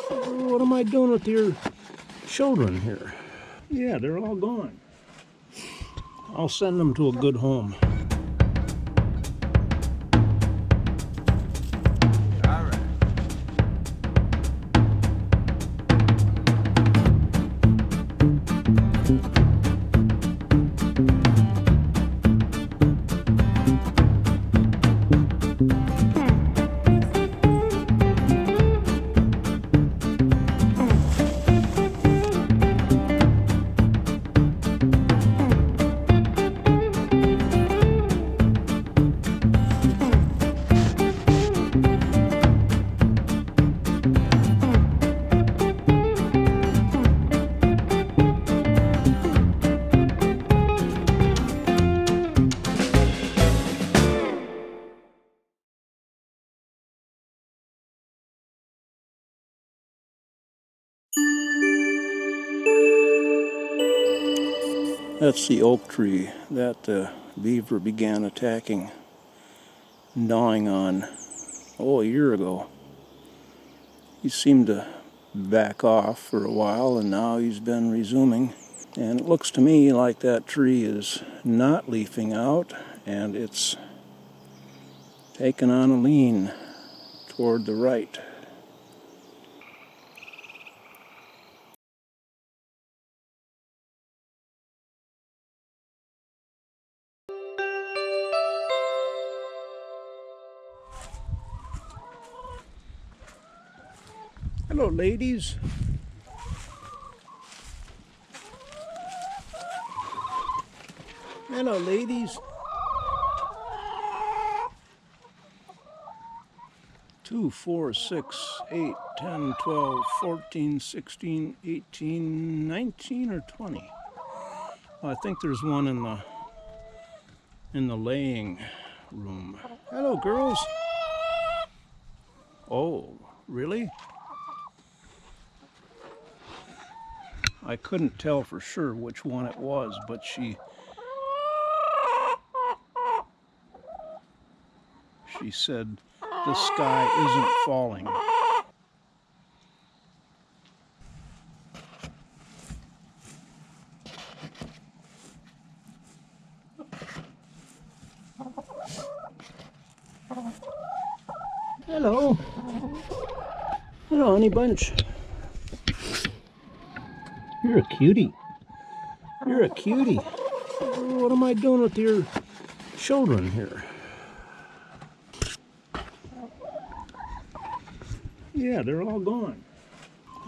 What am I doing with your children here? Yeah, they're all gone. I'll send them to a good home. That's the oak tree that the beaver began attacking, gnawing on, a year ago. He seemed to back off for a while, and now he's been resuming. And it looks to me like that tree is not leafing out, and it's taken on a lean toward the right. Hello, ladies. Hello, ladies. 2, 4, 6, 8, 10, 12, 14, 16, 18, 19, or 20. I think there's one in the laying room. Hello, girls. Oh, really? I couldn't tell for sure which one it was, but she said the sky isn't falling. Hello. Hello, honey bunch. You're a cutie. You're a cutie. What am I doing with your children here? Yeah, they're all gone.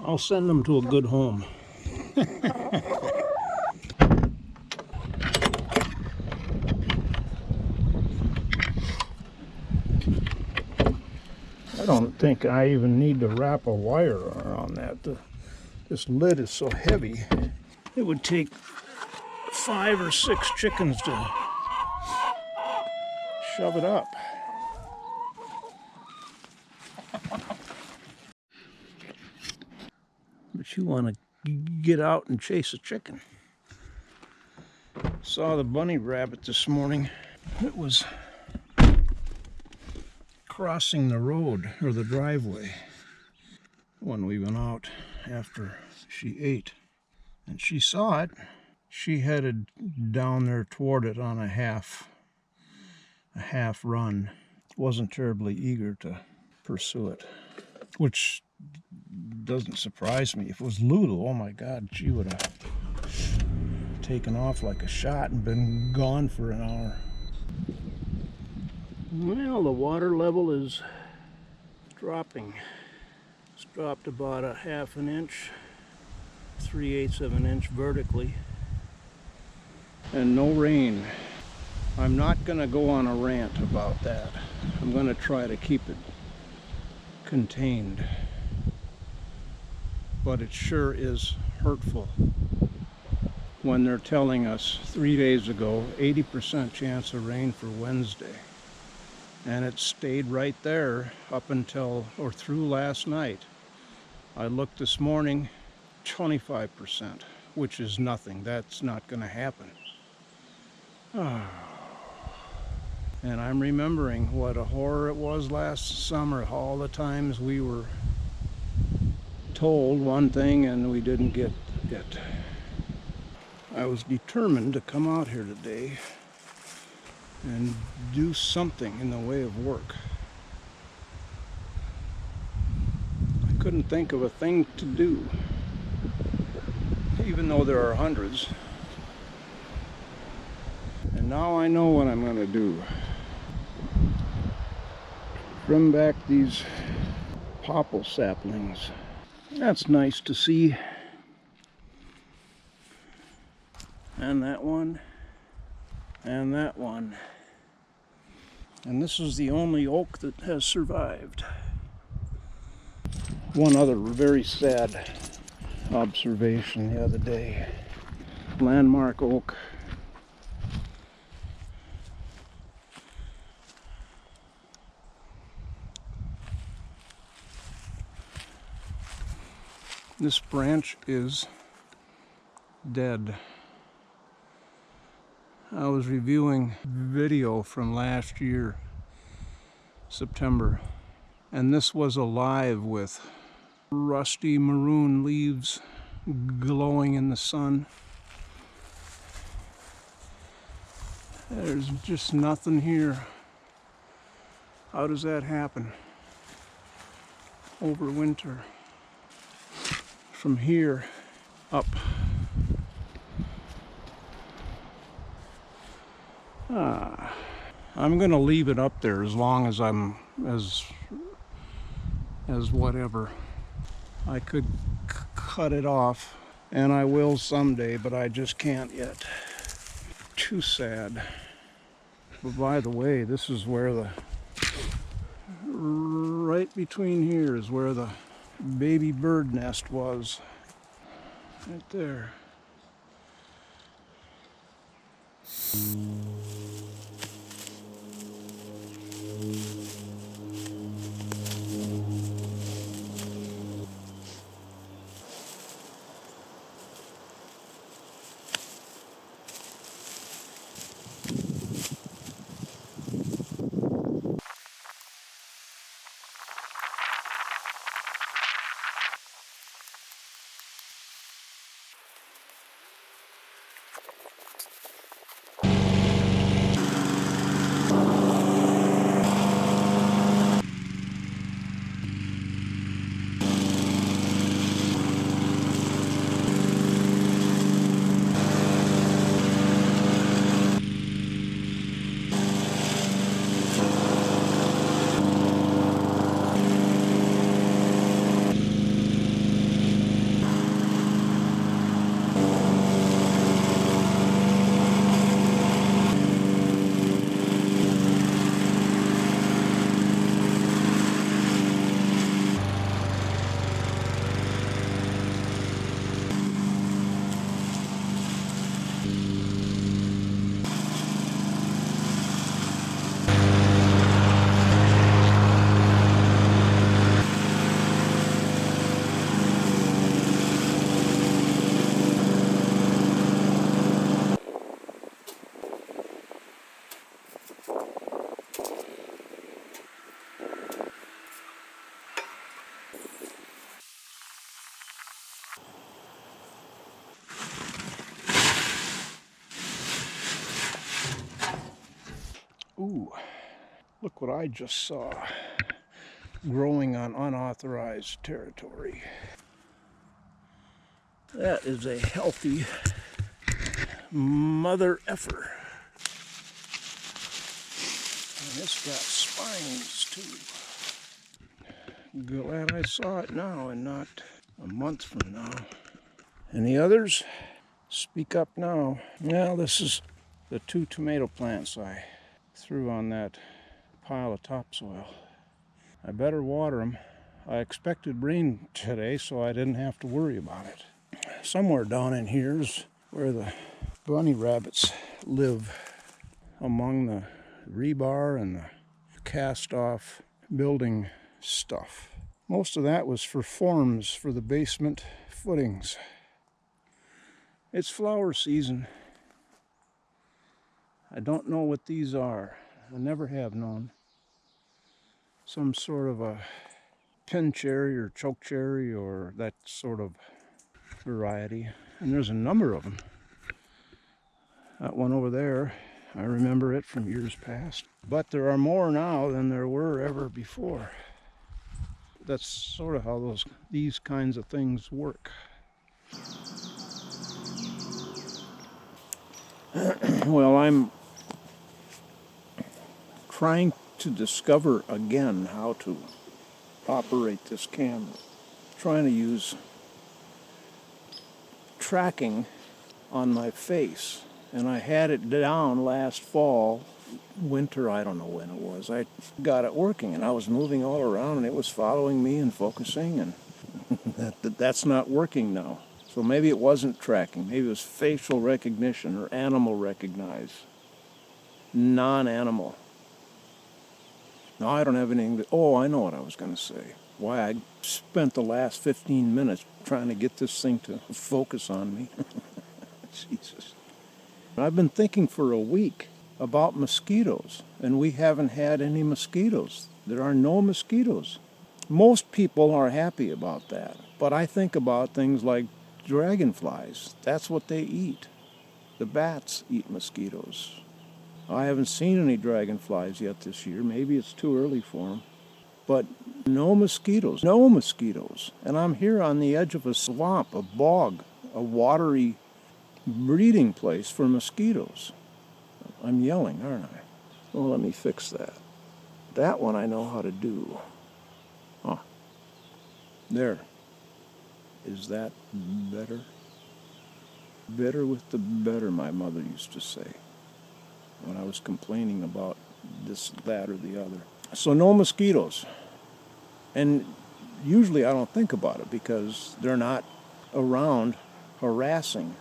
I'll send them to a good home. I don't think I even need to wrap a wire around that. This lid is so heavy, it would take 5 or 6 chickens to shove it up. But you want to get out and chase a chicken. Saw the bunny rabbit this morning. It was crossing the road, or the driveway, when we went out after she ate. And she saw it. She headed down there toward it on a half run. Wasn't terribly eager to pursue it, which doesn't surprise me. If it was Lulu, oh my God, she would have taken off like a shot and been gone for an hour. Well, the water level is dropping. It's dropped about a half an inch, 3/8 of an inch vertically, and no rain. I'm not going to go on a rant about that. I'm going to try to keep it contained. But it sure is hurtful when they're telling us 3 days ago 80% chance of rain for Wednesday. And it stayed right there up until, or through last night. I looked this morning, 25%, which is nothing. That's not going to happen. And I'm remembering what a horror it was last summer, all the times we were told one thing and we didn't get it. I was determined to come out here today and do something in the way of work. I couldn't think of a thing to do, even though there are hundreds. And now I know what I'm going to do. Trim back these popple saplings. That's nice to see. And that one. And that one. And this is the only oak that has survived. One other very sad observation the other day. Landmark oak. This branch is dead. I was reviewing video from last year, September, and this was alive with rusty maroon leaves glowing in the sun. There's just nothing here. How does that happen over winter? From here up. I'm gonna leave it up there as long as I'm as whatever. I could cut it off, and I will someday, but I just can't yet. Too sad. But by the way, this is where right between here is where the baby bird nest was. Right there. Ooh, look what I just saw growing on unauthorized territory. That is a healthy mother effer. And it's got spines too. Glad I saw it now and not a month from now. Any others? Speak up now. Well, this is the 2 tomato plants I threw on that pile of topsoil. I better water them. I expected rain today, so I didn't have to worry about it. Somewhere down in here is where the bunny rabbits live, among the rebar and the cast-off building stuff. Most of that was for forms for the basement footings. It's flower season. I don't know what these are. I never have known. Some sort of a pin cherry or choke cherry or that sort of variety. And there's a number of them. That one over there, I remember it from years past. But there are more now than there were ever before. That's sort of how these kinds of things work. Well, I'm trying to discover again how to operate this camera. Trying to use tracking on my face. And I had it down last fall, winter, I don't know when it was. I got it working and I was moving all around and it was following me and focusing, and that's not working now. So maybe it wasn't tracking. Maybe it was facial recognition or animal recognize. Non-animal. Now I don't have anything I know what I was going to say. Why I spent the last 15 minutes trying to get this thing to focus on me. Jesus. I've been thinking for a week about mosquitoes, and we haven't had any mosquitoes. There are no mosquitoes. Most people are happy about that, but I think about things like dragonflies. That's what they eat. The bats eat mosquitoes. I haven't seen any dragonflies yet this year. Maybe it's too early for them. But no mosquitoes. No mosquitoes. And I'm here on the edge of a swamp, a bog, a watery breeding place for mosquitoes. I'm yelling, aren't I? Well, let me fix that. That one I know how to do. There. Is that better? Better with the better, my mother used to say when I was complaining about this, that, or the other. So no mosquitoes. And usually I don't think about it because they're not around harassing.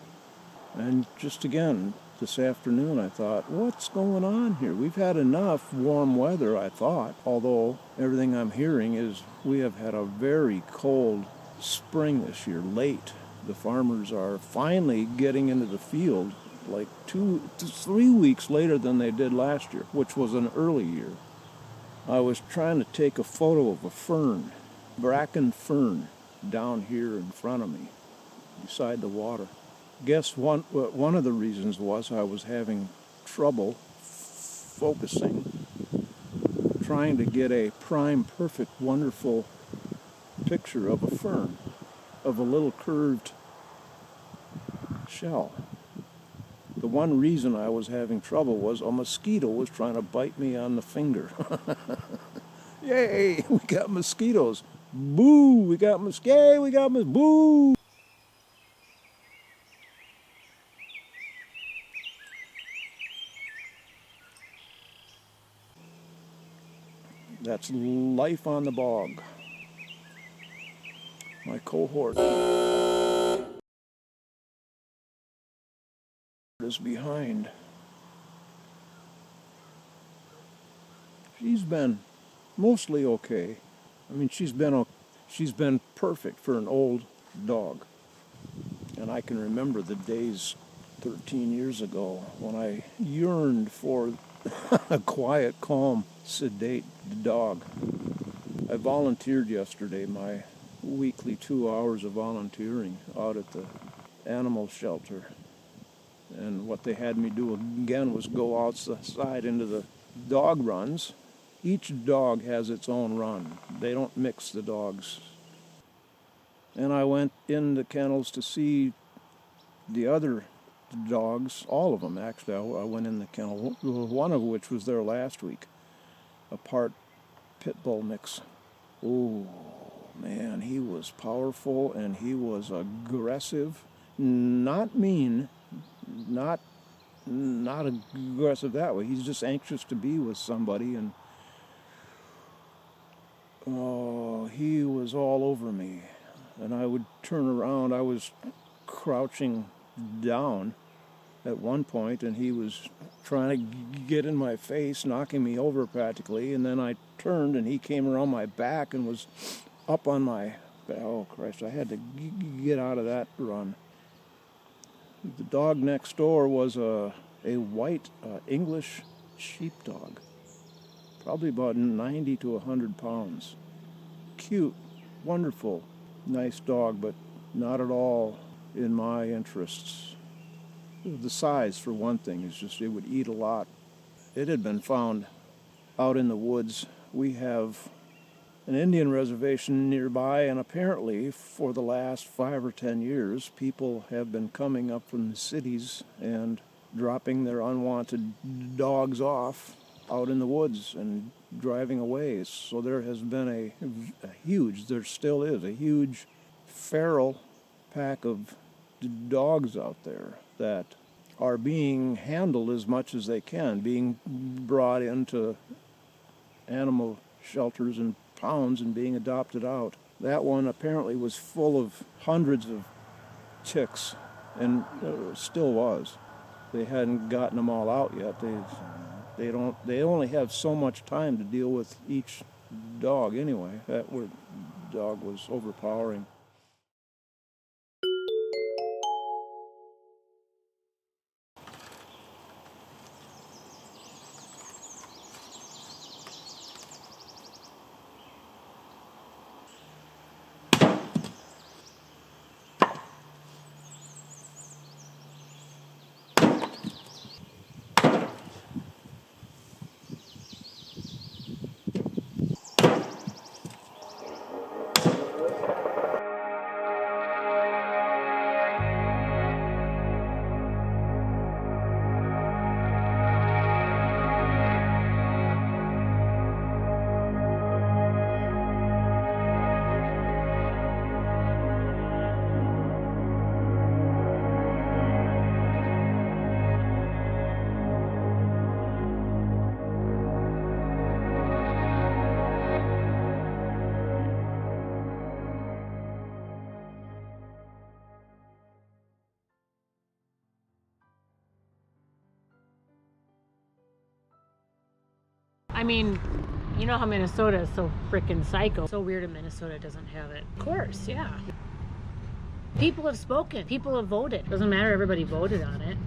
And just again, this afternoon I thought, what's going on here? We've had enough warm weather, I thought, although everything I'm hearing is we have had a very cold spring this year, late. The farmers are finally getting into the field like 2 to 3 weeks later than they did last year, which was an early year. I was trying to take a photo of a fern, bracken fern, down here in front of me, beside the water. Guess one of the reasons was I was having trouble focusing, trying to get a prime, perfect, wonderful picture of a fern, of a little curved shell. The one reason I was having trouble was a mosquito was trying to bite me on the finger. Yay, we got mosquitoes. Boo, we got mosquitoes. We got boo. That's life on the bog. My cohort is behind. She's been mostly okay. I mean, she's been perfect for an old dog. And I can remember the days 13 years ago when I yearned for a quiet, calm, sedate dog. I volunteered yesterday, my weekly 2 hours of volunteering out at the animal shelter. And what they had me do again was go outside into the dog runs. Each dog has its own run. They don't mix the dogs. And I went in the kennels to see the other dogs, all of them actually. I went in the kennel, one of which was there last week, a part pit bull mix. Oh man, he was powerful and he was aggressive, not mean, not aggressive that way. He's just anxious to be with somebody, and he was all over me. And I would turn around. I was crouching down at one point, and he was trying to get in my face, knocking me over practically. And then I turned, and he came around my back and was up on my back. Oh, Christ, I had to get out of that run. The dog next door was a white English sheepdog, probably about 90 to 100 pounds. cute, wonderful, nice dog, but not at all in my interests. The size, for one thing, is just, it would eat a lot. It had been found out in the woods. We have an Indian reservation nearby, and apparently for the last 5 or 10 years, people have been coming up from the cities and dropping their unwanted dogs off out in the woods and driving away. So there has been a huge, there still is a huge feral pack of dogs out there that are being handled as much as they can, being brought into animal shelters and pounds and being adopted out. That one apparently was full of hundreds of ticks, and still was. They hadn't gotten them all out yet. They only have so much time to deal with each dog anyway. That dog was overpowering. I mean, you know how Minnesota is so frickin' psycho. So weird that Minnesota doesn't have it. Of course, yeah. People have spoken. People have voted. Doesn't matter, everybody voted on it.